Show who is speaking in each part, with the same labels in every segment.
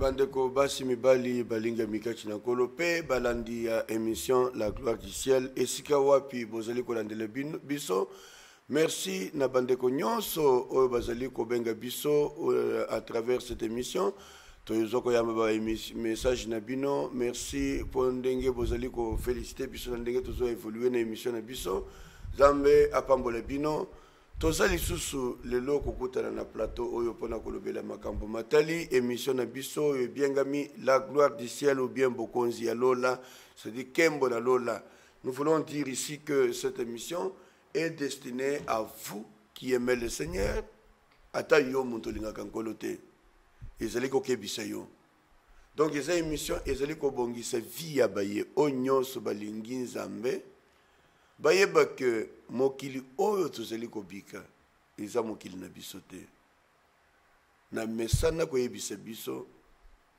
Speaker 1: Bandeko basi mibali balinga mikachi na kolope balandi ya émission La Gloire du Ciel esika wapi bozali kolandela biso. Merci na bandeko nyonso oyo bazali kobenga biso à travers cette émission. Toyozoko yamba ba message na bino. Merci pour ndenge bozali ko féliciter biso na ndenge tozo évoluer na émission na biso. Zambe apambola bino. Tozali susu lelo kokutana na plateau oyo pona kolobela makambo matali émission na biso oyo biengami La Gloire du Ciel ou bien Bokonzi ya Lola, c'est-à-dire Kembo na Lola. Nous voulons dire ici que cette émission est destinée à vous qui aimez le Seigneur. Ata yo muntolinga kankolote. Ezali ko kebisa yo. Donc cette émission ezali ko bongisa vie ya baye onyoso balingi nzambe. Bayeba que mokili oyo tozali kobika eza mokili na biso te. Na mesana koyebisa biso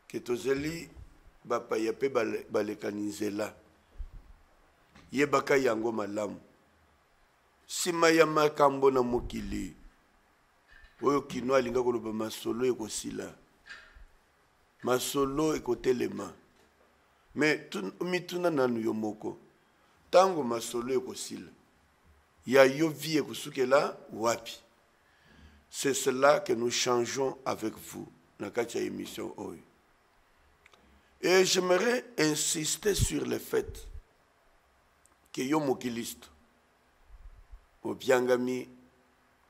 Speaker 1: ke tozali bapaya pe balekani nzela. Yebaka yango malamu. Sima ya makambo na mokili oyo kino alinga koloba masolo ekosila. Masolo ekotelema. Mais mituna nanu yo moko. Tango masolo ekosila ya yo vie ekusukela wapi. C'est cela que nous changeons avec vous na kati ya émission oyo. Et j'aimerais insister sur le fait que yo mokilisto obiangami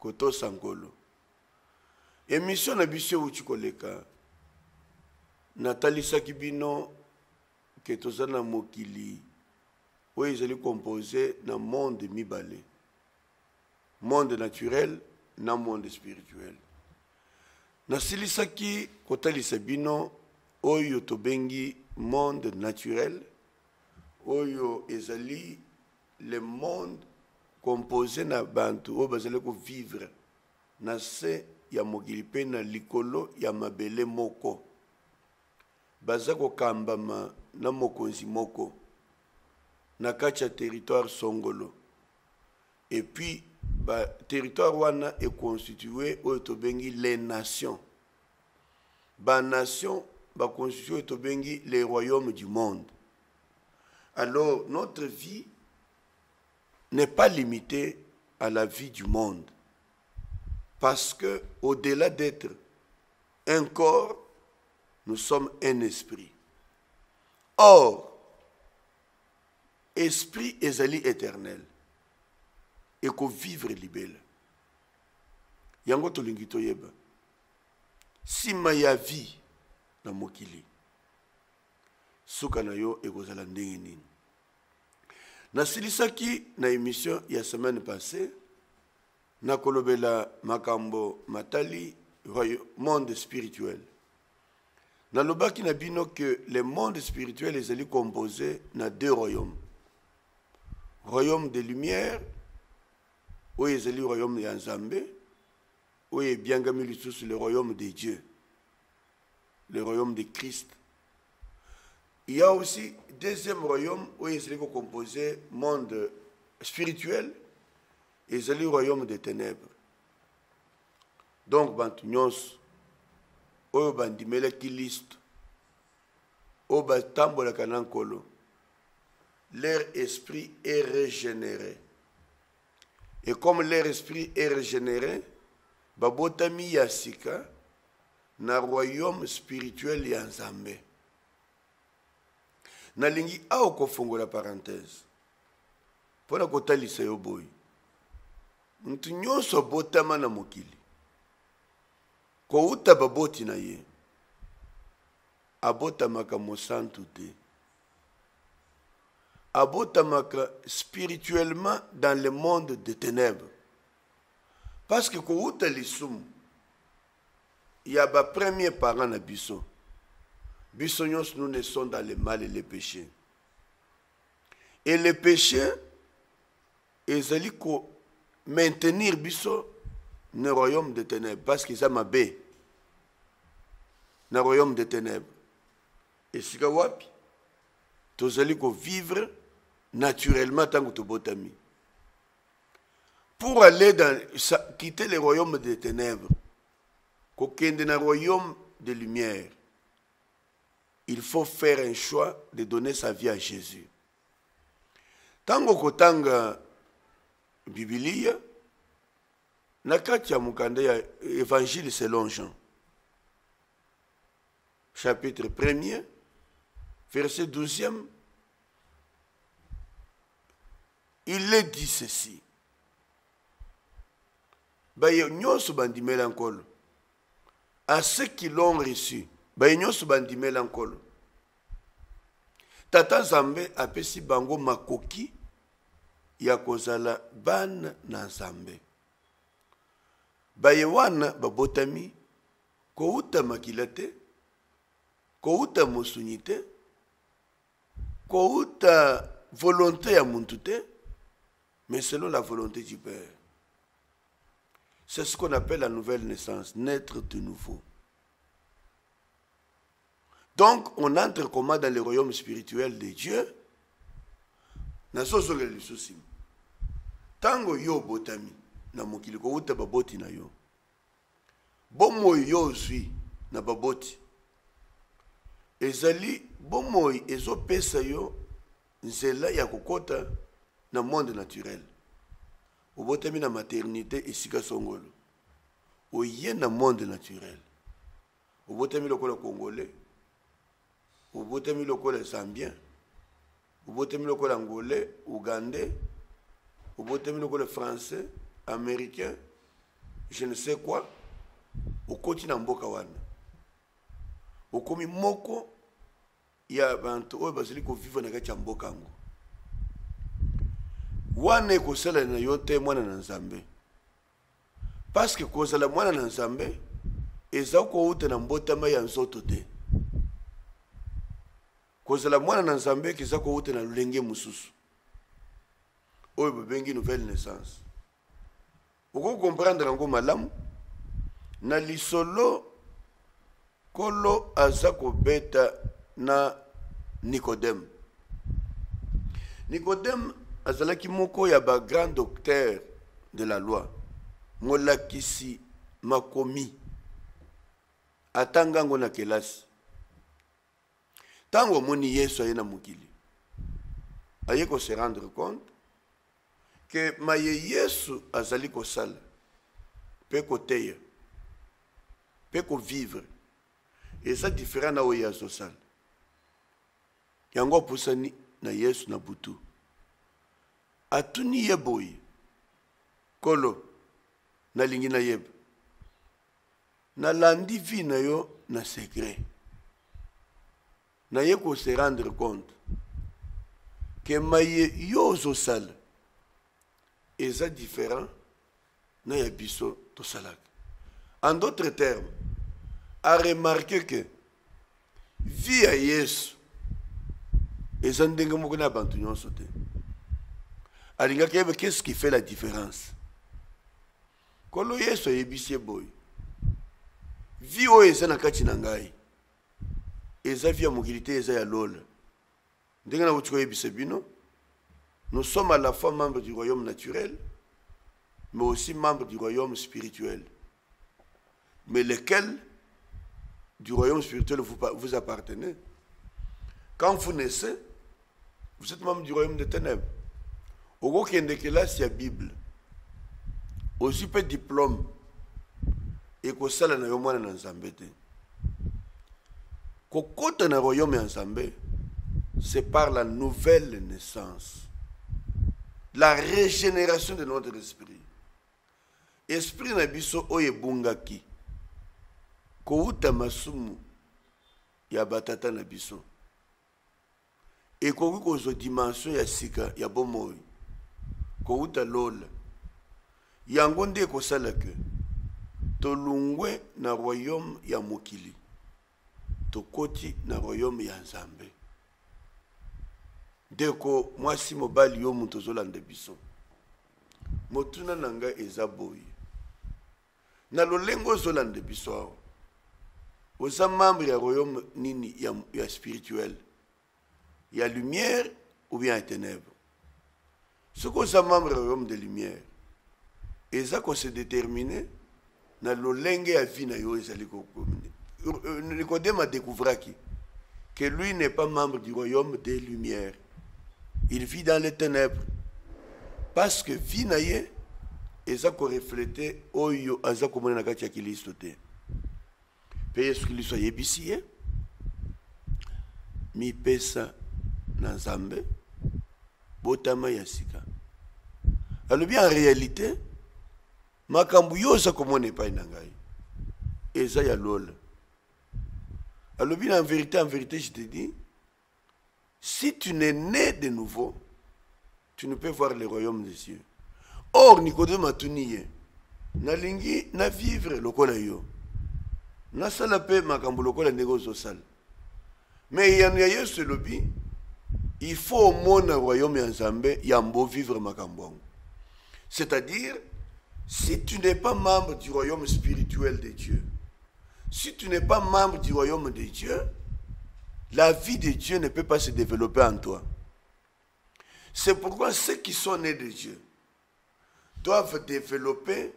Speaker 1: koto sangolo émission na biso uchi koleka natalisaki bino ke tozana mokili où ils allaient composer dans le monde mibale. Monde naturel, dans le monde spirituel. Na silisaki kotalisa bino oyo tobengi monde naturel, oyo ezali le monde composé na bantu oyo bazali ko vivre na se ya mokili pe na likolo ya mabele moko. Baza ko kambama na mokonzi moko. Na kacha territoire songolo. Et puis, territoire wana est constitué au tobengi les nations. Ba nation ba constitué au tobengi les royaumes du monde. Alors, notre vie n'est pas limitée à la vie du monde. Parce que, au-delà d'être un corps, nous sommes un esprit. Or, esprit ezali éternel et ko vivre libelle yango tolingi toyeba sima ya vie na mokili suka na yo ekozala ndenge nini. Nasilisaki na émission ya semaine passée na kolobela makambo matali monde spirituel. Na lobaki na bino que le monde spirituel ezali composé na deux royaumes. Royaume de lumière, où est le royaume de Nzambe, où est bien gami le royaume de Dieu, le royaume de Christ. Il y a aussi deuxième royaume où est composé monde spirituel et le royaume des ténèbres. Donc bantunyos, où bandimela kilist, où batambola kanankolo. Leur esprit est régénéré. Et comme leur esprit est régénéré, babotami yasika na royaume spirituel ya Nzambe. Nalingi ao kofongo la parenthèse. Pona kotalisa yo boy. Muntu nyonso botama na mokili. Ko uta baboti na ye. Abotamaka mosantu te. Abotamaka spirituellement dans le monde des ténèbres. Parce que quand on il y a des premiers parents na biso. Biso nous naissons dans le mal et le péché. Et le péché, ils allaient maintenir biso dans le royaume des ténèbres. Parce qu'ils ont mabé dans le royaume des ténèbres. Et si vous wapi, vous allez vivre naturellement tant que tu botami. Pour aller quitter le royaume des ténèbres, kokende na royaume de lumière, il faut faire un choix de donner sa vie à Jésus. Tango kotanga Biblia, na kati ya mukanda ya Évangile selon Jean, chapitre 1er, verset 12e, il est dit ceci. Baye nyoso bandimela nkolo. À ceux qui l'ont reçu, baye nyoso bandimela nkolo. Tata Nzambe apesi bango makoki ya kozala bana na Nzambe. Baye wana babotami kouta makila te, kouta mosuni te, kouta volonté ya muntu te, mais selon la volonté du Père. C'est ce qu'on appelle la nouvelle naissance, naître de nouveau. Donc, on entre comment dans le royaume spirituel de Dieu. Tango yo botami na mokili ko uta baboti na yo. Bomo yo zwi na baboti. Ezali bomo ezo pesa yo nzela ya kokota na monde naturel. Obotami na maternité esika songolo. Oye na monde naturel. Obotami lokola congolais. Obotami lokola zambien. Obotami lokola angolais, ougandais. Obotami lokola français, américain, je ne sais quoi. Okoti na mboka wana. Okomi moko ya bantu oyo bazali ko vivre na kati ya mboka ngo. Wana ekosala na yo te mwana na Nzambe. Parce que kozala mwana na Nzambe eza kouta na mbotama ya nzoto te. Kozala mwana na Nzambe keza kouta na lulenge mususu. Oyo babengi nouvelle naissance. Oko comprendre ngo malamu na lisolo kolo aza kobeta na Nicodème. Nicodème azalaki moko ya ba grand docteur de la loi. Molakisi makomi. Atanga ngo na kelasi. Tango moni Yesu aye na mokili. Aye ko se rendre compte que maye Yesu azali ko sala. Pe ko teya. Pe ko vivre. Et ça différent na oya zo sala. Yango pusani na Yesu na butu. Atuni yeboyi. Kolo na lingi na yeb. Na landi vi na yo na secret. Na ye ko se rendre compte que maye yo zo sala. Et ça différent na ya biso to salak. En d'autres termes, a remarqué que vie à Yesu et ça ndenge moko na bantu nyonso te. Alinga kebe qu'est-ce qui fait la différence? Kolo Yesu yebisi boy. Vie o eza na kati na ngai. Eza vie ya mokilité eza ya lola. Ndenge na utiko yebise bino. Nous sommes à la fois membres du royaume naturel, mais aussi membres du royaume spirituel. Mais lequel du royaume spirituel vous appartenez? Quand vous naissez, vous êtes membre du royaume des ténèbres. Au gros qu'il y a la Bible, aussi peu de diplôme, et que ça n'a pas de Nzambe. Kokota na royaume Nzambe, c'est par la nouvelle naissance. La régénération de notre esprit. Esprit na biso oye bungaki. Kouta masumu ya batata na biso. Et kozo dimension ya sika ya bomoy. Kouta lola. Yango nde kosala ke tolungwe na royaume ya mokili. Tokoti na royaume ya Nzambe. Deko mwasi mobali yo mutu zolanda biso. Motuna nanga eza boy. Na lolengo zolanda biso awo. Oza membre ya royaume nini ya spirituel. Ya lumière ou bien ténèbres. Ce qu'on sa membre du royaume de lumière. Et ça qu'on se déterminer na lolenge ya vie na yo ezali ko. Nicodème a découvert qui que lui n'est pas membre du royaume des lumières. Il vit dans les ténèbres. Parce que vie na ye, eza ko refléter oyo aza ko mona na kati ya Kristo te. Pe Yesu Kristo yebisi ye mi pesa na Nzambe botama ya sika. Alors bien en réalité, makambu yo sa ko mona epai na ngai. Eza ya lola. Alors bien en vérité, je te dis, si tu n'es né de nouveau, tu ne peux voir le royaume des cieux. Or, Nicodème atuniye, na lingi na vivre lokola yo. Na sala pe makambu lokola ndeko zo sala. Mais yanu ya Yesu lobi, il faut au monde le royaume ya Nzambe yambo vivre makambu. C'est-à-dire, si tu n'es pas membre du royaume spirituel de Dieu, si tu n'es pas membre du royaume de Dieu, la vie de Dieu ne peut pas se développer en toi. C'est pourquoi ceux qui sont nés de Dieu doivent développer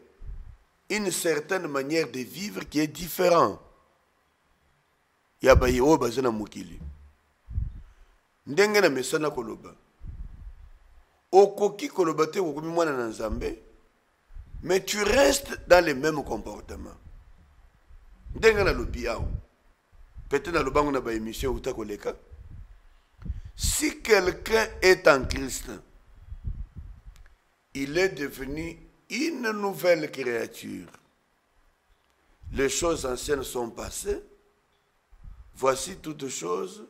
Speaker 1: une certaine manière de vivre qui est différente. Yabaye o bazana mukili. Ndenge na mesana koloba. Okoki koloba te okomi mwana na Nzambe, mais tu restes dans les mêmes comportements. Ndenge na lobi awo. Peut-être dans le banc na ba émission uta koleka. Si quelqu'un est en Christ, il est devenu une nouvelle créature. Les choses anciennes sont passées. Voici toutes choses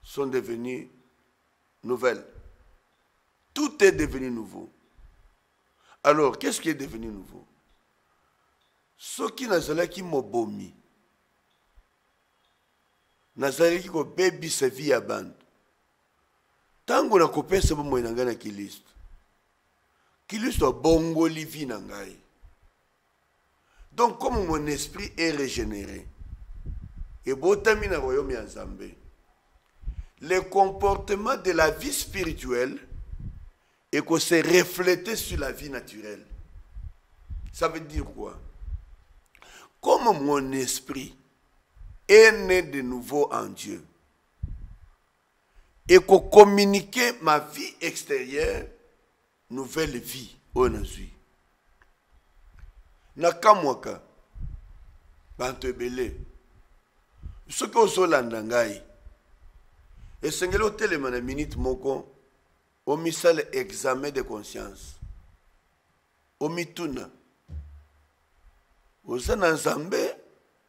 Speaker 1: sont devenues nouvelles. Tout est devenu nouveau. Alors, qu'est-ce qui est devenu nouveau? Ce qui n'a jamais qui mobomi. Nazaleki ko baby sa vie ya bantu. Tango na kopesa bomo na ngai na Kristo. Kristo bongoli vie na ngai. Donc comme mon esprit est régénéré, et botami na royaume ya Nzambe, le comportement de la vie spirituelle est que c'est reflété sur la vie naturelle. Ça veut dire quoi? Comme mon esprit est né de nouveau en Dieu et qu'on communiquer ma vie extérieure, nouvelle vie au nazui. Nakamwaka bantu ebele ce que ozolanda ngai esengeli otelema na minute moko omisala examen de conscience omituna oza na Nzambe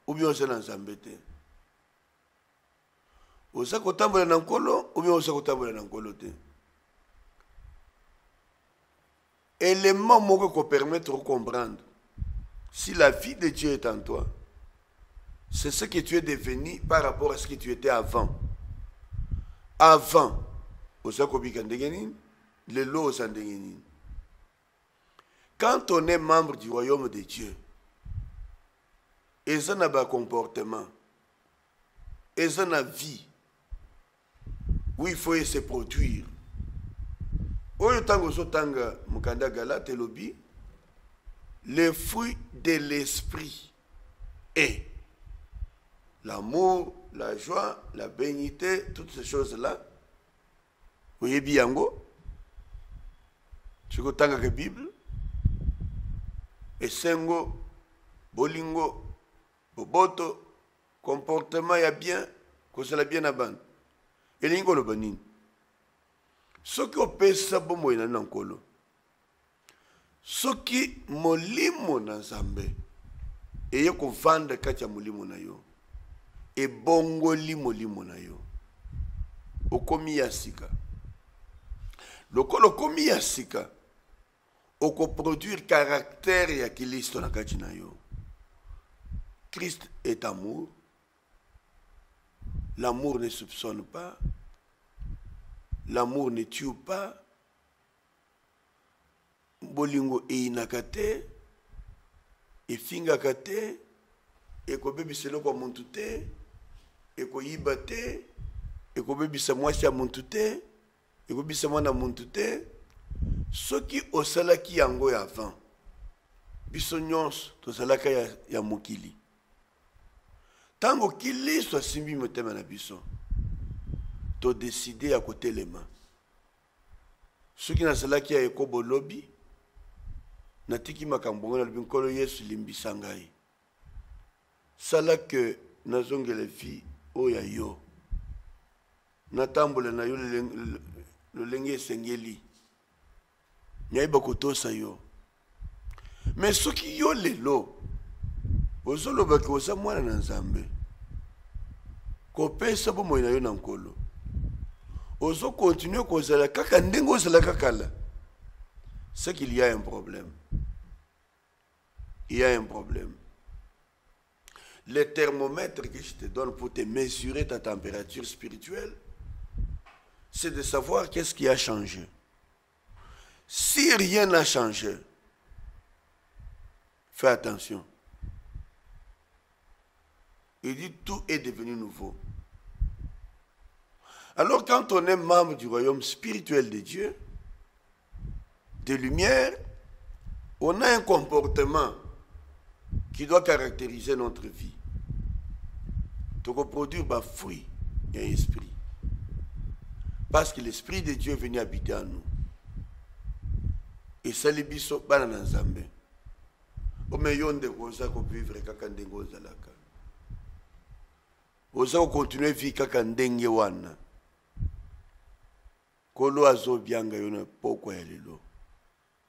Speaker 1: ou bien oza na Nzambe te. Oza kotambola na nkolo ou bien oza kotambola na nkolo te. Élément moko ko permettre de comprendre si la vie de Dieu est en toi. C'est ce que tu es devenu par rapport à ce que tu étais avant. Avant, oza kobika ndenge nini, lelo oza ndenge nini. Quand on est membre du royaume de Dieu, eza na ba comportement, eza na vie où il faut se produire. Oyo tango so tanga mukanda Galate lobi, le fruit de l'esprit est l'amour, la joie, la bénité, toutes ces choses-là. Oyebi yango, siko tanga ke Bible, esengo, bolingo, boboto, comportement ya bien, kosala bien aband. Elingo lo banini. Soki opesa bomo ina na nkolo. Soki molimo na Nzambe eye kovanda kati ya molimo na yo. Ebongoli molimo na yo. Okomi ya sika. Lokolo komi ya sika. Oko produire caractère ya Kristo na kati na yo. Christ est amour. L'amour ne soupçonne pas. L'amour ne tue pas. Bolingo einakate. Efingakate. Eko bebiselo kwa muntu te. Eko yiba te. Eko bebisa mwasi ya muntu te. Eko bebisa mwana muntu te. Soki osalaki yango ya avant. Biso nyonso tosalaka ya mokili. Tango Kristo asimbi motema na biso. To décider à côté les mains. Ce qui n'a cela qui a ekobo lobby. Natiki makambongo na binkolo Yesu limbisa ngai. Sala que nazongele fi oya yo. Natambole na yo lolenge sengeli. Nyaiba kotosa yo. Mais ce qui yo lelo. Ozolo baki oza mwana na Nzambe. Kopesa bo moina yo na nkolo. Ozo continuer kozala kaka ndenge ozala kakala. C'est qu'il y a un problème. Il y a un problème. Le thermomètre que je te donne pour te mesurer ta température spirituelle, c'est de savoir qu'est-ce qui a changé. Si rien n'a changé, fais attention. Il dit tout est devenu nouveau. Alors quand on est membre du royaume spirituel de Dieu, de lumière, on a un comportement qui doit caractériser notre vie. Donc produire des fruits et un esprit. Parce que l'esprit de Dieu est venu habiter en nous. Et ça les biso banana nzambe. O meyonde koza ko vivre kaka ndenge ozalaka. Oza ko continuer vivre kaka ndenge wana. Kolo azo bianga yona poko ya lelo.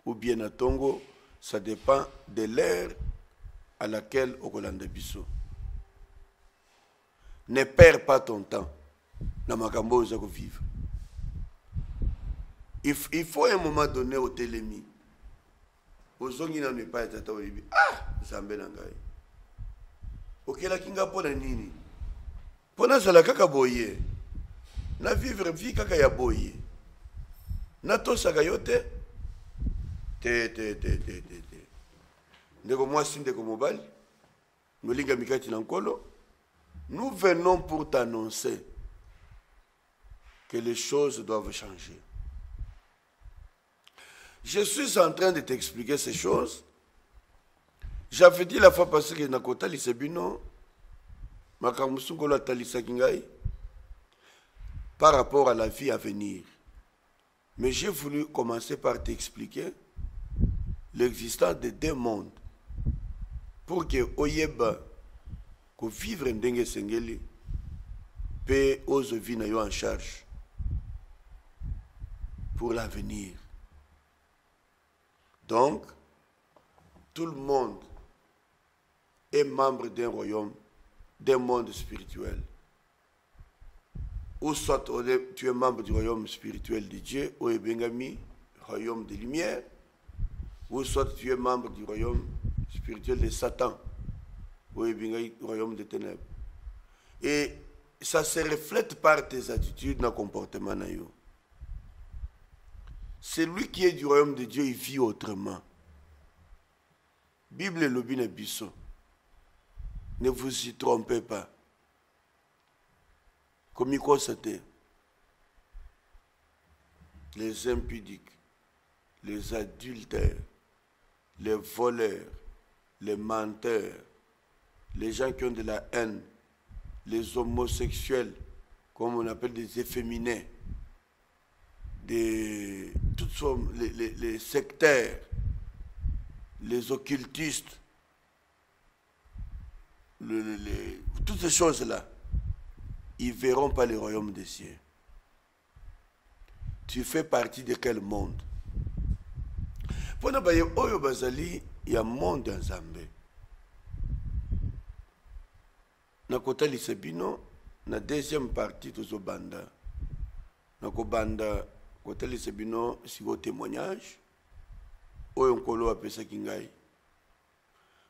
Speaker 1: Ou bien à Tongo, ça dépend de l'ère à laquelle okolanda biso. Ne perds pas ton temps. Na makambo oza ko vivre. Il faut un moment donné au télémi. Ozongi na ne pas être oyibi. Ah, Nzambe na ngai. Okela kinga pona nini? Pona sala kaka boye. Na vivre vie kaka ya boye. Na to saka yote. Ndeko mwasi ndeko mobali. Molinga mikati na nkolo. Nous venons pour t'annoncer que les choses doivent changer. Je suis en train de t'expliquer ces choses. J'avais dit la fois passée que Nakota Lisebino, Makamusungolo Talisa Kingai, par rapport à la vie à venir. Mais j'ai voulu commencer par t'expliquer l'existence de deux mondes. Pour que Oyeba, que vivre ndenge sengeli, paie aux vies na yo en charge pour l'avenir. Donc, tout le monde est membre d'un royaume, d'un monde spirituel. Ou soit tu es membre du royaume spirituel de Dieu, ou Ebengami, royaume de lumière, ou soit tu es membre du royaume spirituel de Satan, ou Ebengami, royaume des ténèbres. Et ça se reflète par tes attitudes, dans comportement. Celui qui est du royaume de Dieu, il vit autrement. Bible et Lobine Bisso. Ne vous y trompez pas. Comme il constate, les impudiques, les adultères, les voleurs, les menteurs, les gens qui ont de la haine, les homosexuels, comme on appelle des efféminés, les sectaires, les occultistes, toutes ces choses-là, ils ne verront pas le royaume des cieux. Tu fais partie de quel monde? Pour nous, il y a un monde en Zambie. Na kota lisebino, na deuxième partie, tout ce banda. Na ko banda, kota lisebino, si vos témoignages, oyo nkolo apesa kingai.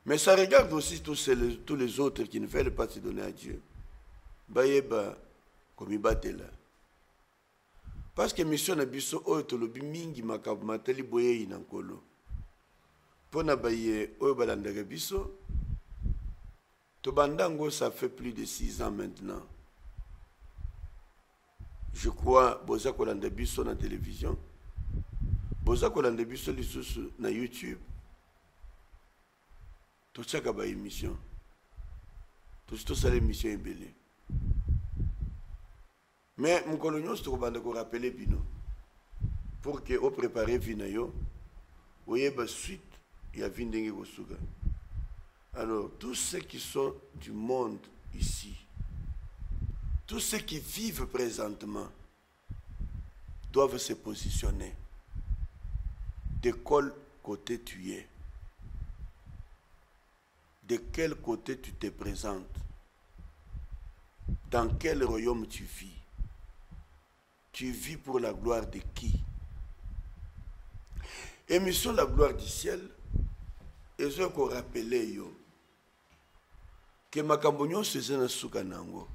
Speaker 1: Mais ça regarde aussi tous les autres qui ne veulent pas se donner à Dieu. Bayeba, comme il battait là. Parce que mission na biso oyo tolobi mingi makabu matali boye ina nkolo. Pona baye oyo balandaka biso, Tobandango, ça fait plus de 6 ans maintenant. Je crois, Boza Kolandebiso na télévision, Boza Kolandebiso lisusu na YouTube. Tochaka ba émission. Tout ça, les missions est belle. Mais mon colonio, c'est qu'on rappeler Bino. Pour que vous préparez Vinayo, vous voyez, suite, il y a Vindenge Gosuga. Alors, tous ceux qui sont du monde ici, tous ceux qui vivent présentement, doivent se positionner. De quel côté tu es? De quel côté tu te présentes? Dans quel royaume tu vis? Tu vis pour la gloire de qui? Émission La gloire du ciel, et je vais rappeler yo que Makambonyo se na soukanango.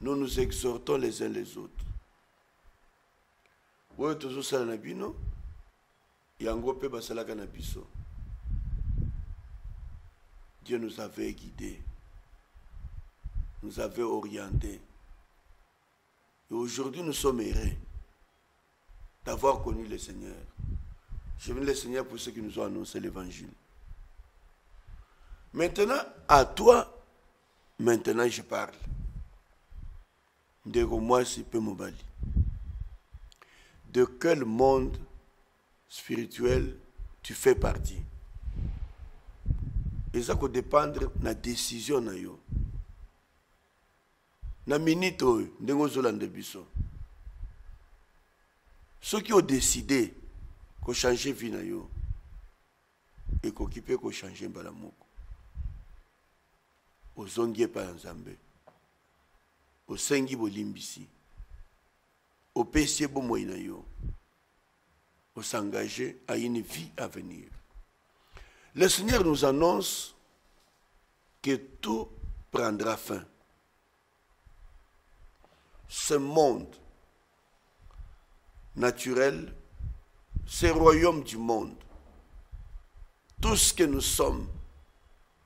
Speaker 1: Nous nous exhortons les uns les autres. Oui, toujours ça na bino, yango pe basalaka na biso. Dieu nous avait guidés, nous avait orientés. Et aujourd'hui, nous sommes heureux d'avoir connu le Seigneur. Je bénis le Seigneur pour ceux qui nous ont annoncé l'évangile. Maintenant, à toi, maintenant je parle. De moi, si peu mobali. De quel monde spirituel tu fais partie? Et ça peut dépendre de la décision na yo. Na minute ndengo zolande biso. Ceux qui ont décidé qu'on change vie na yo et qu'on occupé qu'on change balamoko. Ozongie pa nzambe. Osengi bolimbisi. Opesi bo moina yo. S'engager à une vie à venir. Le Seigneur nous annonce que tout prendra fin. Ce monde naturel, ce royaume du monde, tout ce que nous sommes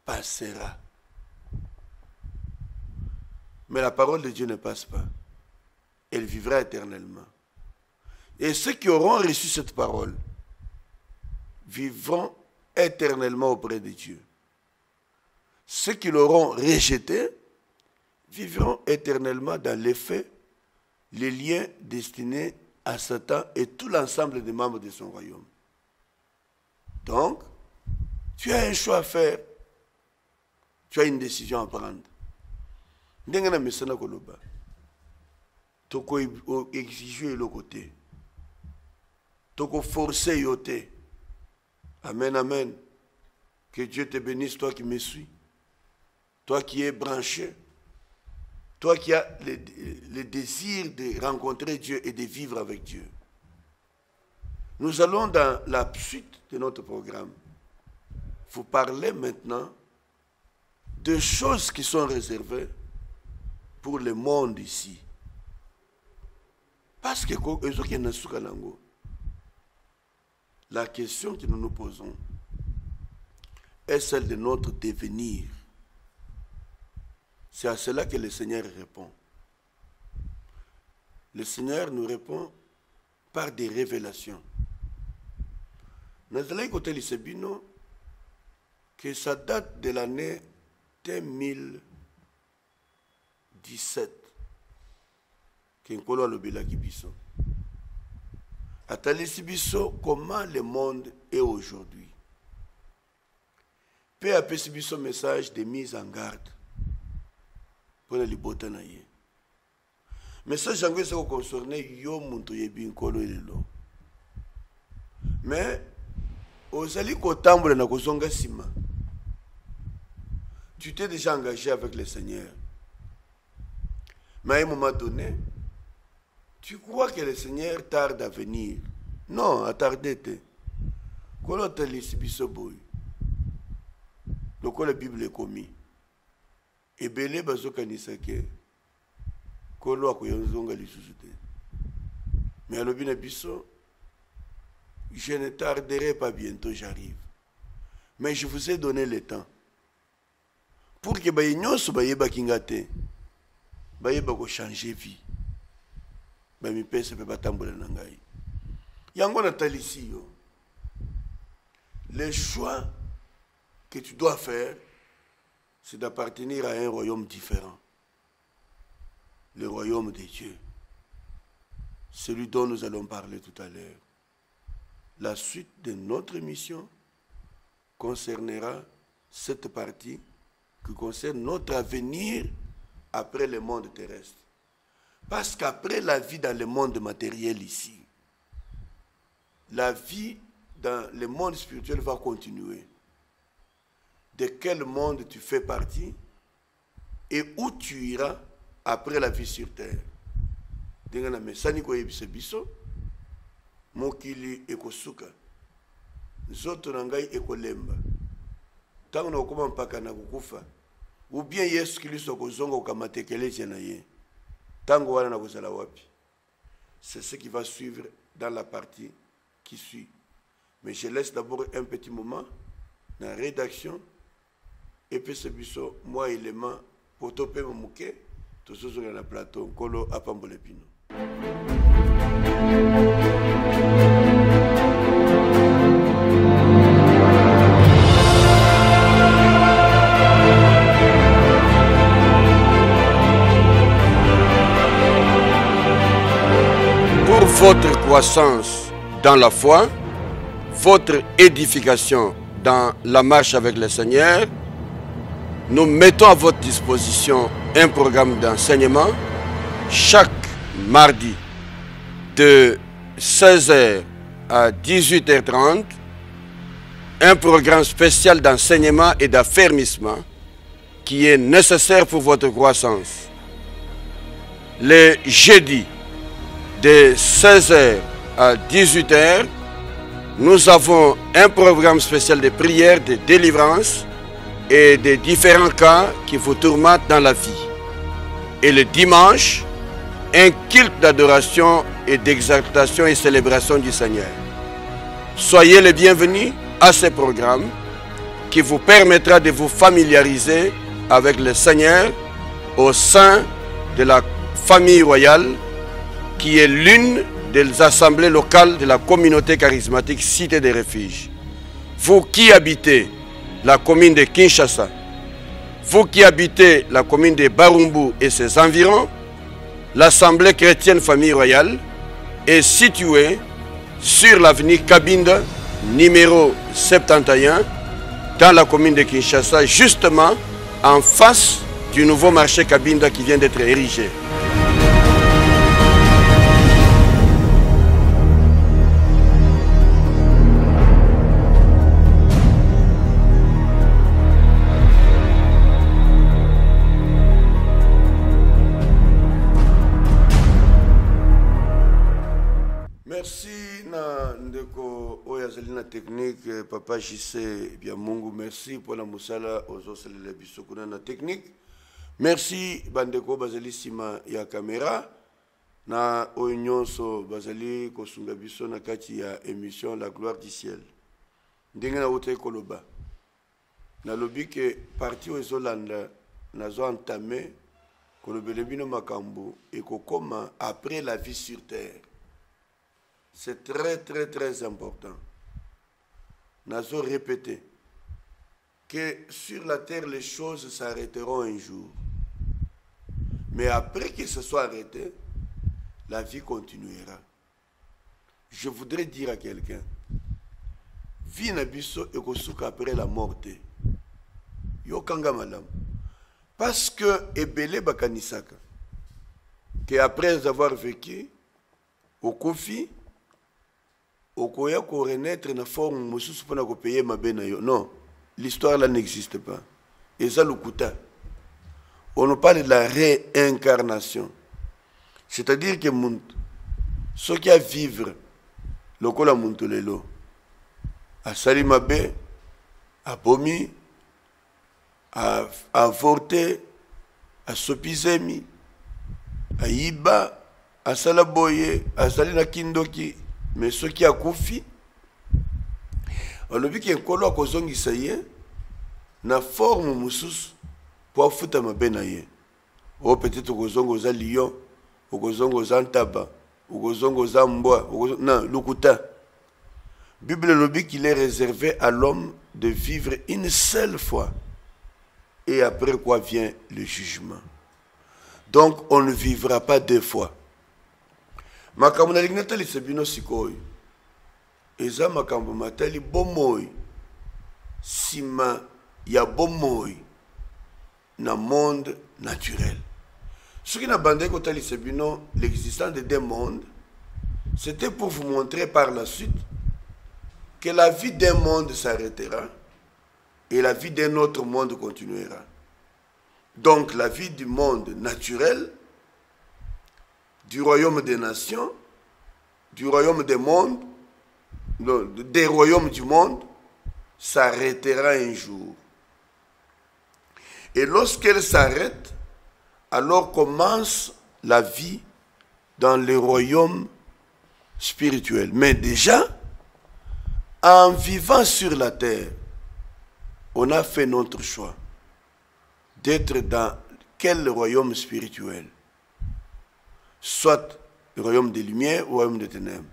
Speaker 1: passera. Mais la parole de Dieu ne passe pas. Elle vivra éternellement. Et ceux qui auront reçu cette parole vivront éternellement auprès de Dieu. Ceux qui l'auront rejeté vivront éternellement dans les faits, les liens destinés à Satan et tout l'ensemble des membres de son royaume. Donc, tu as un choix à faire. Tu as une décision à prendre. Ndengana mesana koloba. Toko exiger le côté. Toko forcer yote. Amen, amen. Que Dieu te bénisse, toi qui me suis. Toi qui es branché. Toi qui as le désir de rencontrer Dieu et de vivre avec Dieu. Nous allons dans la suite de notre programme vous parler maintenant de choses qui sont réservées pour le monde ici. Parce que la question que nous nous posons est celle de notre devenir. C'est à cela que le Seigneur répond. Le Seigneur nous répond par des révélations. Nous allons écouter l'Isebino que ça date de l'année 2017. Kinkolo alobelaki biso. Atalisi biso comment le monde est aujourd'hui. Peu apesi biso message de mise en garde pour la libota na ye. Message yango eza ko concerner yo muntu yebi nkolo elelo. Mais ozali kotambola na kozonga sima. Tu t'es déjà engagé avec le Seigneur. Mais à un moment donné, tu crois que le Seigneur tarde à venir. Non, attardé. Quand on t'a laissé bisoboy, donc la Bible est commis. Et belé bazo kanisake, kolo akoyonzonga lisusuté. Mais à l'obine biso, je ne tarderai pas bientôt, j'arrive. Mais je vous ai donné le temps. Pour que baye nyonso baye bakingate, baye bako changer vie. Baye mi pese pe batambola na ngai. Yango na talisi yo. Le choix que tu dois faire, c'est d'appartenir à un royaume différent. Le royaume de Dieu. Celui dont nous allons parler tout à l'heure. La suite de notre mission concernera cette partie qui concerne notre avenir après le monde terrestre. Parce qu'après la vie dans le monde matériel ici, la vie dans le monde spirituel va continuer. De quel monde tu fais partie et où tu iras après la vie sur terre. Dengana mesani ko yebise biso mokili ekosuka zoto na ngai ekolemba tango na okoma mpaka na kukufa ou bien Yesu Kristo kozonga okamatekelezi na ye tango wana na kozala wapi. C'est ce qui va suivre dans la partie qui suit. Mais je laisse d'abord un petit moment dans la rédaction et puis ce biso moi élément pour toper mon mouké tout ce sur le plateau kolo apambole pino. Pour votre croissance dans la foi, votre édification dans la marche avec le Seigneur, nous mettons à votre disposition un programme d'enseignement chaque mardi de 16h à 18h30, un programme spécial d'enseignement et d'affermissement qui est nécessaire pour votre croissance. Le jeudi de 16h à 18h, nous avons un programme spécial de prière, de délivrance et de différents cas qui vous tourmentent dans la vie. Et le dimanche, un culte d'adoration et d'exaltation et célébration du Seigneur. Soyez les bienvenus à ce programme qui vous permettra de vous familiariser avec le Seigneur au sein de la famille royale qui est l'une des assemblées locales de la communauté charismatique Cité des Refuges. Vous qui habitez la commune de Kinshasa, vous qui habitez la commune de Barumbu et ses environs, l'Assemblée chrétienne famille royale est située sur l'avenue Kabinda, numéro 71, dans la commune de Kinshasa, justement en face du nouveau marché Kabinda qui vient d'être érigé. Technique, Papa JC Biamungu, merci pour la musala aux autres la technique. Merci Bandeko Bazali Sima ya caméra na oignonso Bazali Kosunga Biso na kati ya émission La Gloire du Ciel. Ndenge na wote koloba. Na lobi ke parti ozolanda nazo entamé kolobele bino makambo et kokoma après la vie sur terre. C'est très important. Nous avons répété que sur la terre, les choses s'arrêteront un jour. Mais après que ce soit arrêté, la vie continuera. Je voudrais dire à quelqu'un, vie nabiso ekosuka après la mort. Yo kanga malam. Parce que ebele bakanisaka que après avoir vécu au Kofi, okoya ko renaître na forme mosusu pona ko payer mabe na yo. Non, l'histoire là n'existe pas. Et ça lukuta. On nous parle de la réincarnation. C'est-à-dire que ceux qui a vivre lokola muntu lelo asali mabe, a bomi, a avorté, a sopizemi, a iba, a salaboye, a sali na kindoki. Mais ceux qui a koufi, on a vu qu'il y a un colo à kozongi saye, na forme moussous pour foutre ma benaye. Ou peut-être kozongo za lion, ou kozongo za ntaba, ou kozongo za mboa, non, lukuta. Bible le dit qu'il est réservé à l'homme de vivre une seule fois. et après quoi vient le jugement. Donc on ne vivra pas deux fois. Makambo na lignata li sebino sikoyo. Eza makambo matali bomoi. Sima ya bomoi na monde naturel. Ce qui n'a bandé kotali sebino l'existence de deux mondes, c'était pour vous montrer par la suite que la vie d'un monde s'arrêtera et la vie d'un autre monde continuera. Donc la vie du monde naturel, du royaume des nations, du royaume des mondes, des royaumes du monde, s'arrêtera un jour. Et lorsqu'elle s'arrête, alors commence la vie dans les royaumes spirituels. Mais déjà, en vivant sur la terre, on a fait notre choix d'être dans quel royaume spirituel? Soit le royaume des lumières ou le royaume des ténèbres.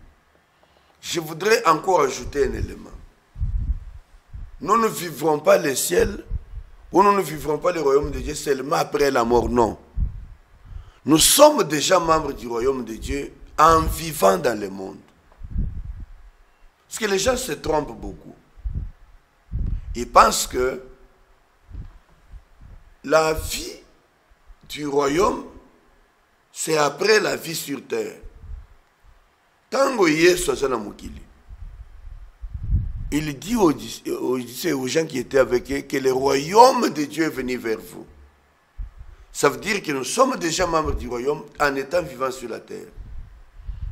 Speaker 1: Je voudrais encore ajouter un élément. Nous ne vivrons pas le ciel ou nous ne vivrons pas le royaume de Dieu seulement après la mort, non. Nous sommes déjà membres du royaume de Dieu en vivant dans le monde. Parce que les gens se trompent beaucoup. Ils pensent que la vie du royaume, c'est après la vie sur terre. Tango Yesu azana mukili. Il dit aux gens qui étaient avec eux que le royaume de Dieu est venu vers vous. Ça veut dire que nous sommes déjà membres du royaume en étant vivants sur la terre.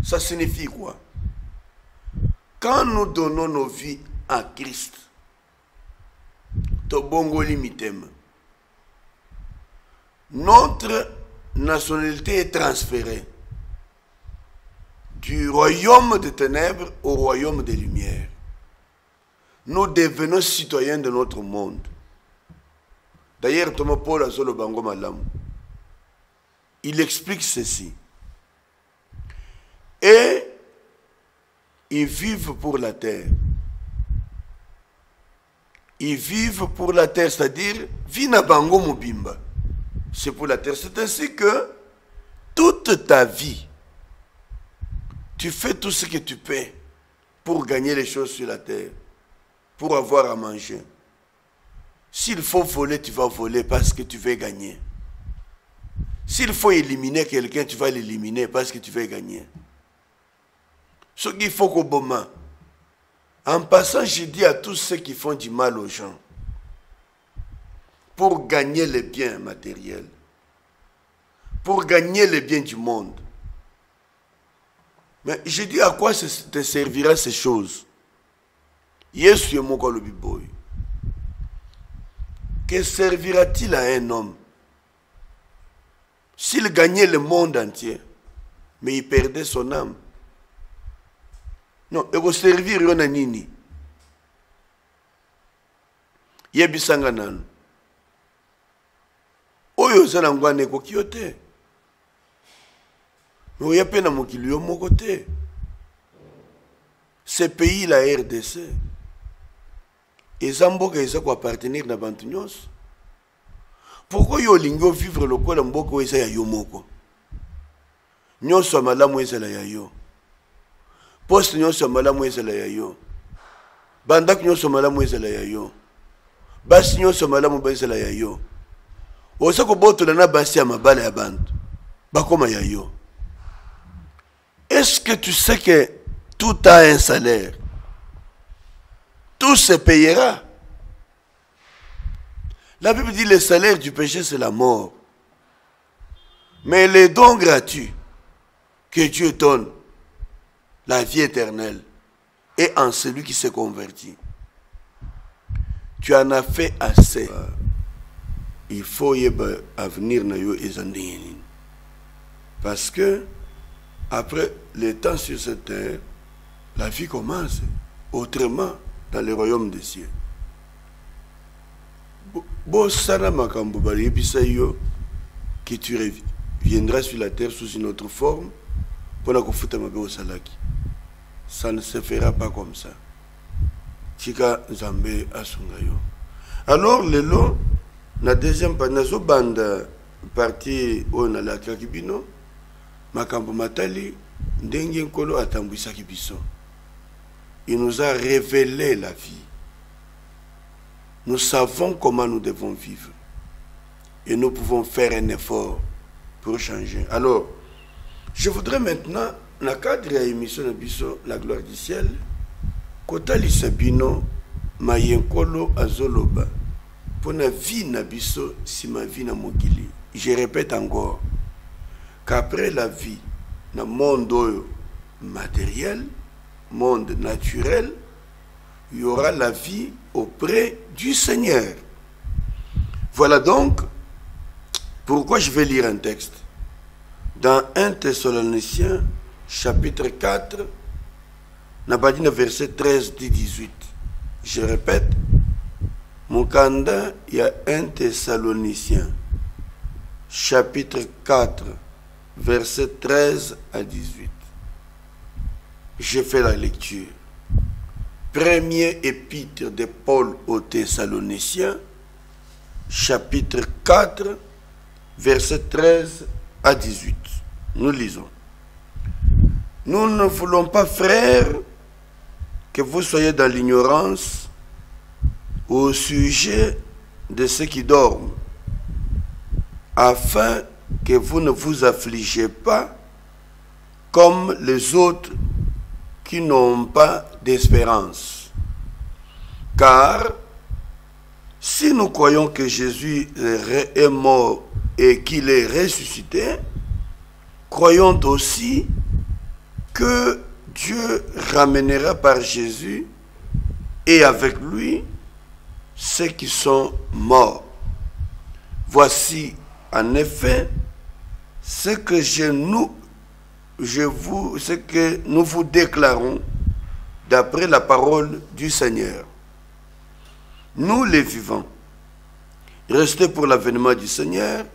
Speaker 1: Ça signifie quoi? Quand nous donnons nos vies à Christ, tobongoli mitema, notre nationalité est transférée du royaume des ténèbres au royaume des lumières. Nous devenons citoyens de notre monde. D'ailleurs, Thomas Paul Azolo Bango Malam, il explique ceci. Et ils vivent pour la terre. Ils vivent pour la terre, c'est-à-dire, Vina Bango Mubimba. C'est pour la terre. C'est ainsi que toute ta vie, tu fais tout ce que tu peux pour gagner les choses sur la terre, pour avoir à manger. S'il faut voler, tu vas voler parce que tu veux gagner. S'il faut éliminer quelqu'un, tu vas l'éliminer parce que tu veux gagner. Ce qu'il faut qu'au moment, en passant, je dis à tous ceux qui font du mal aux gens, pour gagner les biens matériels, pour gagner les biens du monde. Mais je dis à quoi te servira ces choses? Yesu est mon biboy. Que servira-t-il à un homme s'il gagnait le monde entier, mais il perdait son âme? Non, il va servir yon nini. Yebisanga nanu. Oyo zana ngwane ko kiyote. Mais il y a mokili yo moko te. Ce pays la RDC. Et Zamboka eza ko appartenir na bantu nyonso. Pourquoi yo lingo vivre lokola mboko eza ya yo moko? Nyonso malamu eza la ya yo. Poste nyonso malamu eza la ya yo. Bandak nyonso malamu eza la ya yo. Basi nyonso malamu eza la ya yo. Osa ko botola na basi ya mabala ya bantu. Bakoma ya yo. Est-ce que tu sais que tout a un salaire? Tout se payera. La Bible dit le salaire du péché, c'est la mort. Mais les dons gratuits que Dieu donne, la vie éternelle, est en celui qui s'est converti. Tu en as fait assez. Il faut y avenir na yo ezandini. Parce que après le temps sur cette terre, la vie commence autrement dans le royaume des cieux. Bosana makambo balibisa yo que tu reviendras sur la terre sous une autre forme pour la kofuta mabe osalaki. Ça ne se fera pas comme ça. Tika Nzambe asunga yo. Alors lelo Na deuxième partie, nazo banda partie on a la kakibino, makambo matali, ndenge nkolo atambwisaki biso. Il nous a révélé la vie. Nous savons comment nous devons vivre. Et nous pouvons faire un effort pour changer. Alors, je voudrais maintenant, dans le cadre de l'émission de Bisso, la gloire du ciel, Kotali Sabino, Mayenkolo Azoloba, pour la vie na Bisso, si ma vie na Mogili. Je répète encore, qu'après la vie, dans le monde matériel, monde naturel, il y aura la vie auprès du Seigneur. Voilà donc pourquoi je vais lire un texte. Dans 1 Thessaloniciens, chapitre 4, verset 13-18. Je répète, mon candidat, il y a 1 Thessaloniciens, chapitre 4, verset 13 à 18. Je fais la lecture. Premier épître de Paul aux Thessaloniciens, chapitre 4, verset 13 à 18. Nous lisons. Nous ne voulons pas, frères, que vous soyez dans l'ignorance au sujet de ceux qui dorment, afin que vous ne vous affligez pas comme les autres qui n'ont pas d'espérance. Car si nous croyons que Jésus est mort et qu'il est ressuscité, croyons aussi que Dieu ramènera par Jésus et avec lui ceux qui sont morts. Voici en effet ce que nous vous déclarons d'après la parole du Seigneur. Nous les vivants, restés pour l'avènement du Seigneur,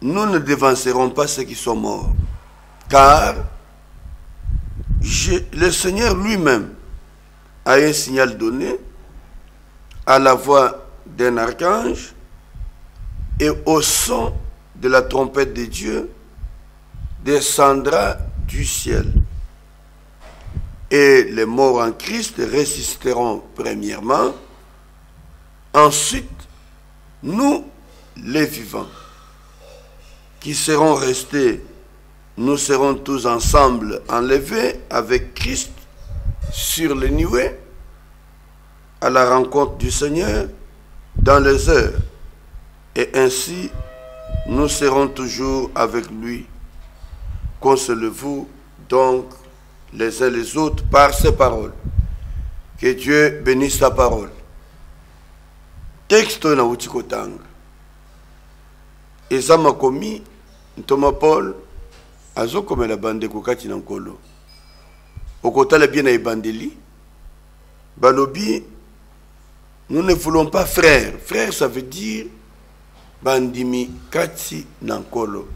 Speaker 1: nous ne devancerons pas ceux qui sont morts, car le Seigneur lui-même a un signal donné à la voix d'un archange et au son de la trompette de Dieu descendra du ciel. Et les morts en Christ ressusciteront premièrement. Ensuite, nous, les vivants, qui serons restés, nous serons tous ensemble enlevés avec Christ sur les nuées à la rencontre du Seigneur dans les heures. Et ainsi, nous serons toujours avec lui. Consolez-vous donc les uns les autres par ses paroles. Que Dieu bénisse sa parole. Texte na utikotanga. Eza makomi ntoma Paul azokomela bande kokati na nkolo. Okotala bien na ebandeli. Balobi, nous ne voulons pas frère. Frère, ça veut dire bandimi kati na nkolo.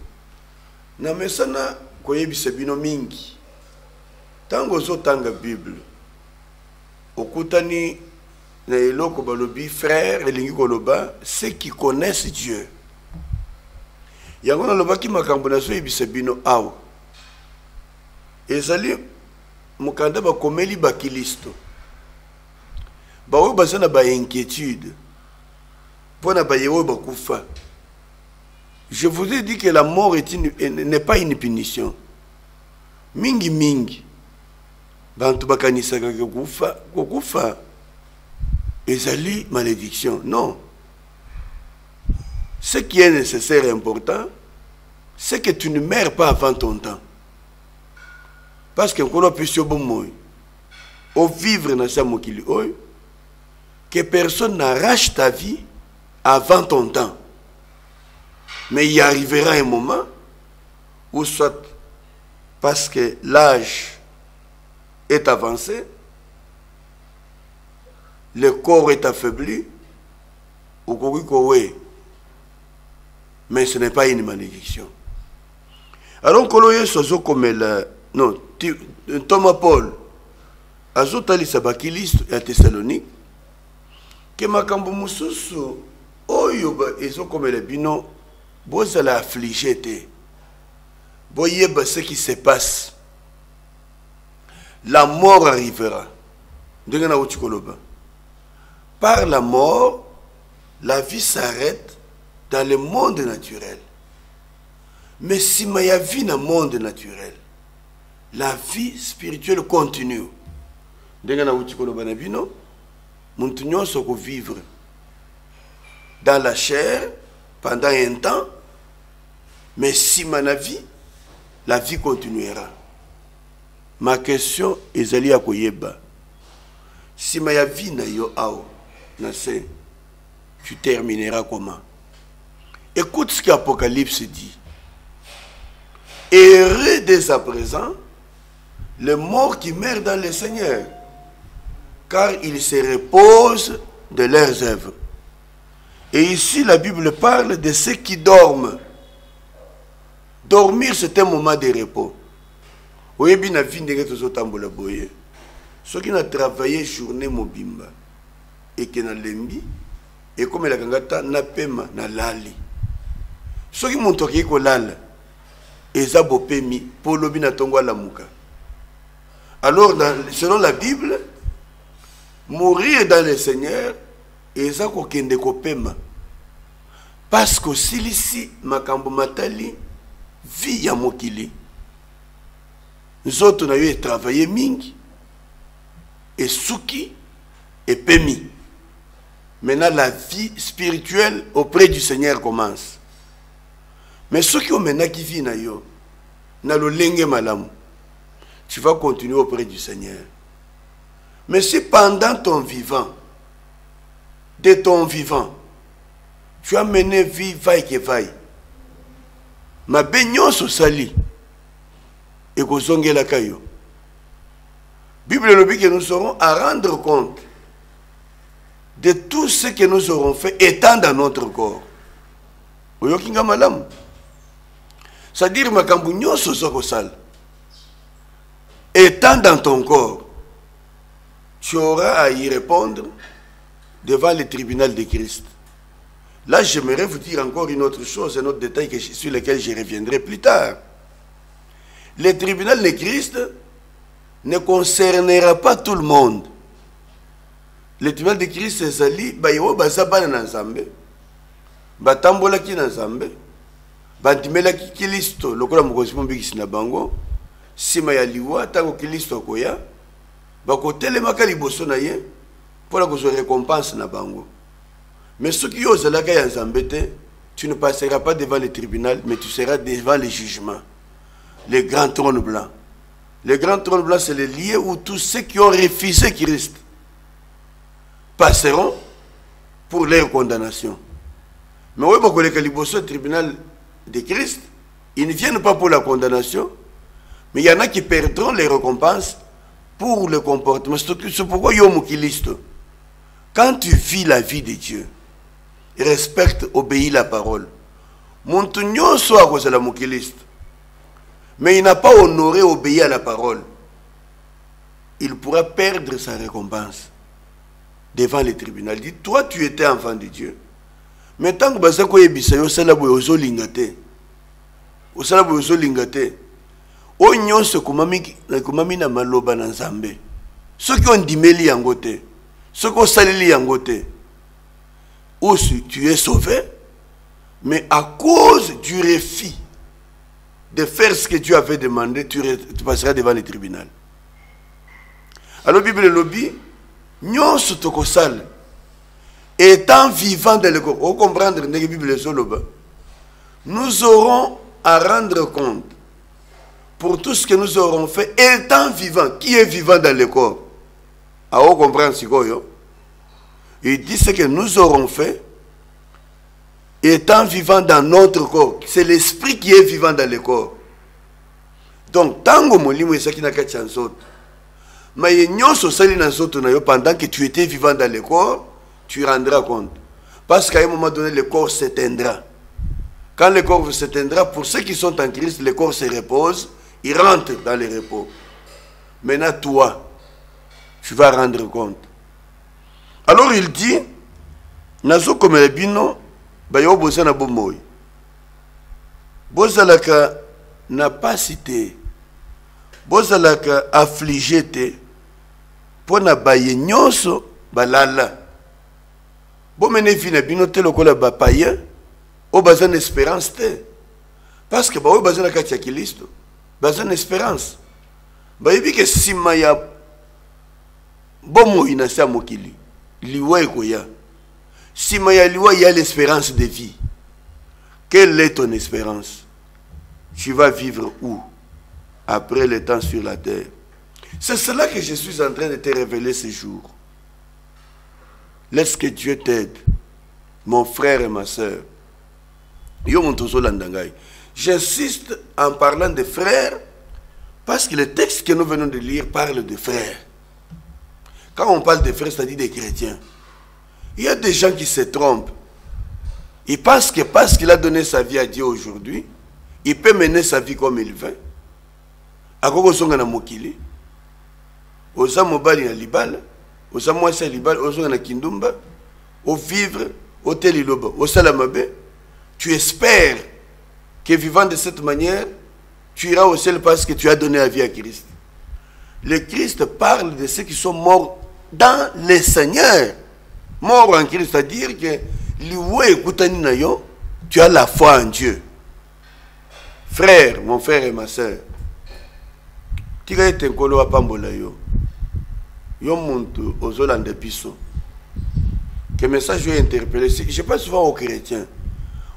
Speaker 1: Na mesana koyebisa bino mingi. Tango zotanga Bible. Okutani na eloko balobi frère elingi koloba ceux qui connaissent Dieu. Yango na lobaki makambo na so yebisa bino awa. Ezali mukanda bakomeli bakilisto. Bawo bazana ba inquiétude. Pona ba yewo bakufa. Je vous ai dit que la mort n'est pas une punition. Mingi mingi. Bantu bakanisa kukufa. Ezali malédiction. Non. Ce qui est nécessaire et important, c'est que tu ne meurs pas avant ton temps. Parce que qu'on a pu se bomber. Au vivre dans sa mokili, que personne n'arrache ta vie avant ton temps. Mais il arrivera un moment où soit parce que l'âge est avancé, le corps est affaibli, mais ce n'est pas une malédiction. Alors que sozo comme non, Thomas Paul, azotali sabakiliste à Thessalonique, que makambo mususu oyo ezokomela bino bozala affligé te boyeba ce qui se passe. La mort arrivera. Par la mort, la vie s'arrête dans le monde naturel. Mais si il y a vie dans le monde naturel, la vie spirituelle continue. Nous vivre dans la chair pendant un temps, mais si ma vie, la vie continuera. Ma question est à koyeba. Si ma vie na yo ao, tu termineras comment? Écoute ce qu'Apocalypse dit. Heureux dès à présent les morts qui meurent dans le Seigneur, car ils se reposent de leurs œuvres. Et ici, la Bible parle de ceux qui dorment. Dormir, c'est un moment de repos. Vous avez bien vu ceux qui ont travaillé journée mobimba et qui ont lembi, et comme la gangata na pema na lali. Ceux qui m'ont toqué kolala, ils ont pemi pour lobi na tongwa la muka. Alors, selon la Bible, mourir dans le Seigneur, ils ont kende kopema. Parce que si ici, makambo matali, vie ya mokili. Nous autres, on a eu travaillé mingi, et souki, et pemi. Maintenant, la vie spirituelle auprès du Seigneur commence. Mais ceux qui ont maintenant qui vivent na yo, na lo lenge malamu, tu vas continuer auprès du Seigneur. Mais si pendant ton vivant, de ton vivant, tu as mené vie vaille que vaille, ma baignon so sali, et que zonge la kayo. Bible le dit que nous serons à rendre compte de tout ce que nous aurons fait étant dans notre corps. Oyokinga malam. C'est-à-dire makambu nyoso soko sal. Étant dans ton corps, tu auras à y répondre devant le tribunal de Christ. Là, j'aimerais vous dire encore une autre chose, un autre détail sur lequel je reviendrai plus tard. Le tribunal de Christ ne concernera pas tout le monde. Le tribunal de Christ, c'est ça, bayo bazabana na Nzambe, batambola ki na Nzambe, bantimela ki Kristo, lokola mokozi mombikisi na bango, sima ya liwa tango Kristo koya, bakotelemaka liboso na ye, pour la récompense na bango. Mais ceux qui osent la ya Nzambe te, tu ne passeras pas devant le tribunal, mais tu seras devant le jugement. Le grand trône blanc. Le grand trône blanc, c'est le lieu où tous ceux qui ont refusé Christ passeront pour leur condamnation. Mais oui, parce que le tribunal de Christ, ils ne viennent pas pour la condamnation, mais il y en a qui perdront les récompenses pour le comportement. C'est pourquoi Yom Kilisto, quand tu vis la vie de Dieu, respecte, obéis la parole. Mon tunyo soit à cause de la Mokiliste. Mais il n'a pas honoré, obéi à la parole. Il pourra perdre sa récompense devant le tribunal. Il dit, toi tu étais enfant de Dieu. Mais tant que tu as été enfant de Dieu, ceux qui ont dimeli yangote, ceux qui ont salili yangote, ou tu es sauvé, mais à cause du refus de faire ce que Dieu avait demandé, tu passeras devant le tribunal. Alors, la Bible le dit, étant vivant dans le corps, vous comprenez, la Bible nous aurons à rendre compte pour tout ce que nous aurons fait, étant vivant. Qui est vivant dans le corps? À vous comprendre ce que il dit ce que nous aurons fait, étant vivant dans notre corps. C'est l'esprit qui est vivant dans le corps. Donc, tango molimo esaki na kati nzoto. Mais nyonso sali na nzoto na yo pendant que tu étais vivant dans le corps, tu rendras compte. Parce qu'à un moment donné, le corps s'éteindra. Quand le corps s'éteindra, pour ceux qui sont en Christ, le corps se repose, il rentre dans le repos. Maintenant, toi, tu vas rendre compte. Alors il dit, nazo komela bino bayo bosa na bomoi bozalaka na pasité bozalaka affligé te pona baye nyonso balala bomene vi na bino te lokola bapayen o baza na espérance te parce que baoyo baza na kati ya Kristo baza na espérance bayebi ke nsima ya bomoi na se ya mokili liwa ekoya nsima ya liwa ya l'espérance de vie. Quelle est ton espérance? Tu vas vivre où après le temps sur la terre? C'est cela que je suis en train de te révéler ce jour. Laisse que Dieu t'aide, mon frère et ma soeur. J'insiste en parlant de frères parce que le texte que nous venons de lire parle de frères. Quand on parle de frères, c'est-à-dire des chrétiens. Il y a des gens qui se trompent. Ils pensent que parce qu'il a donné sa vie à Dieu aujourd'hui, il peut mener sa vie comme il veut. Akoko songa na mokili, oza mobali na libala, oza mwasi na libala, oza na kindumba, au vivre, au teliloba, au salamabe. Tu espères que vivant de cette manière, tu iras au ciel parce que tu as donné la vie à Christ. Le Christ parle de ceux qui sont morts dans le Seigneur. Mort en Christ, c'est-à-dire que tu as la foi en Dieu. Frère, mon frère et ma soeur, tu as été nkolo apambola yo. Yo muntu ozolande piso. Que message est interpellé. Je pense souvent aux chrétiens.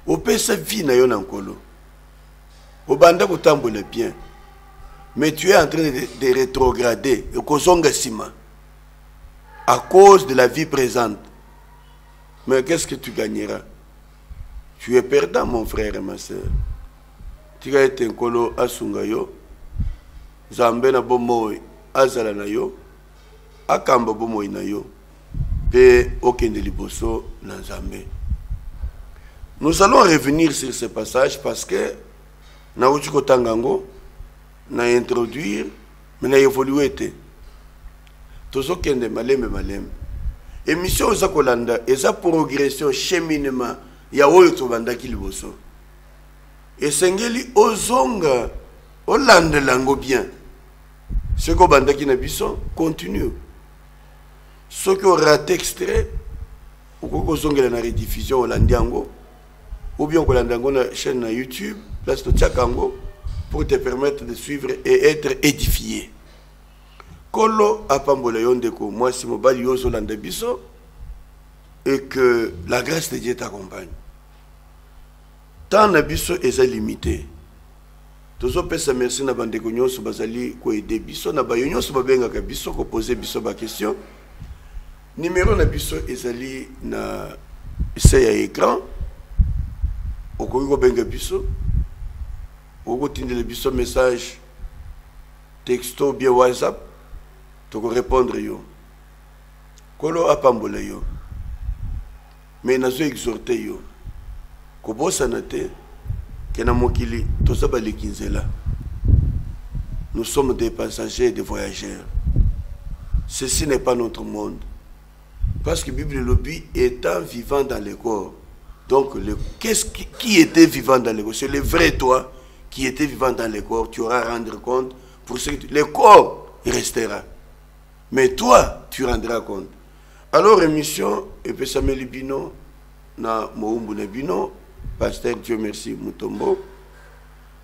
Speaker 1: Au pesa vie na yo nankolo. Au banda kutambola bien. Mais tu es en train de rétrograder. À cause de la vie présente. Mais qu'est-ce que tu gagneras? Tu es perdant, mon frère et ma soeur. Tu as été un kolo asungayo, Zambe na bomoi azala na yo, akamba bomoi na yo, pe okende liboso na Zambe. Nous allons revenir sur ce passage parce que na uchiko tangango na introduire, mais na évoluer te. Tozo kende maleme maleme. Émission oza kolanda eza progression cheminement ya oyo tobandaki liboso. Esengeli ozonga olande lango bien. Ce ko bandaki na biso continue. Ce qui aura extrait ou ko zongela na rediffusion olandiango ou bien kolandango na chaîne na YouTube, place to tchakango pour te permettre de suivre et être édifié. Kolo apambola yondeko moi si mobali yozo lande biso et que la grâce de Dieu t'accompagne. Tant na biso est limité. Tozo pesa merci na bandeko nyonso bazali ko aider biso na ba nyonso babenga ka biso ko poser biso ba question. Numéro na biso ezali na c'est à écran. Okoki ko benga biso. Oko tindele biso message texto bien WhatsApp. Toko répondre yo. Kolo apambola yo. Mais nazo exhorter yo. Ko bosa na te ke na mokili toza balekinzela. Nous sommes des passagers, des voyageurs. Ceci n'est pas notre monde. Parce que la Bible le dit étant vivant dans le corps. Donc qui était vivant dans le corps? C'est le vrai toi qui était vivant dans le corps. Tu auras à rendre compte pour ce que le corps restera. Mais toi, tu rendras compte. Alors, émission, et puis Samuel Bino, na Moumbu Nebino, pasteur Dieu merci Mutombo,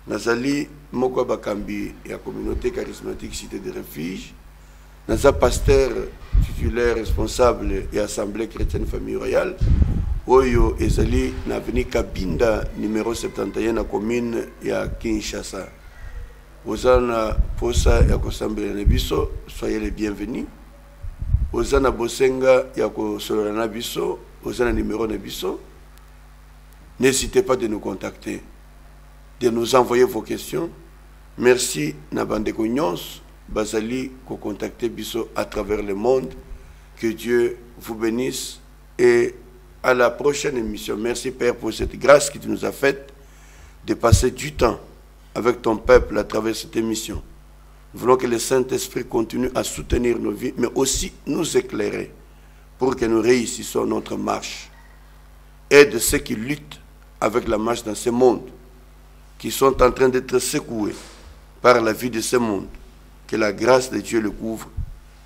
Speaker 1: Nazali Mokwa Bakambi, et la communauté charismatique Cité de Refuge, Naza pasteur titulaire responsable et assemblée chrétienne famille royale, Oyo Ezali Naveni Kabinda, numéro 71, na commune ya Kinshasa. Ozana posa ya kosambela na biso, soyez les bienvenus. Ozana bosenga ya kosolana na biso, ozana numéro na biso. N'hésitez pas de nous contacter, de nous envoyer vos questions. Merci na bandeko nyons bazali ko contacter biso à travers le monde. Que Dieu vous bénisse et à la prochaine émission. Merci Père pour cette grâce que tu nous as faite de passer du temps avec ton peuple à travers cette émission. Nous voulons que le Saint-Esprit continue à soutenir nos vies, mais aussi nous éclairer pour que nous réussissions notre marche Aide ceux qui luttent avec la marche dans ce monde, qui sont en train d'être secoués par la vie de ce monde. Que la grâce de Dieu le couvre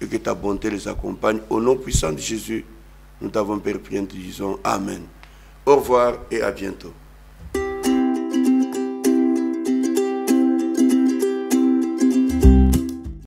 Speaker 1: et que ta bonté les accompagne. Au nom puissant de Jésus, nous t'avons Père prié, nous te disons Amen. Au revoir et à bientôt.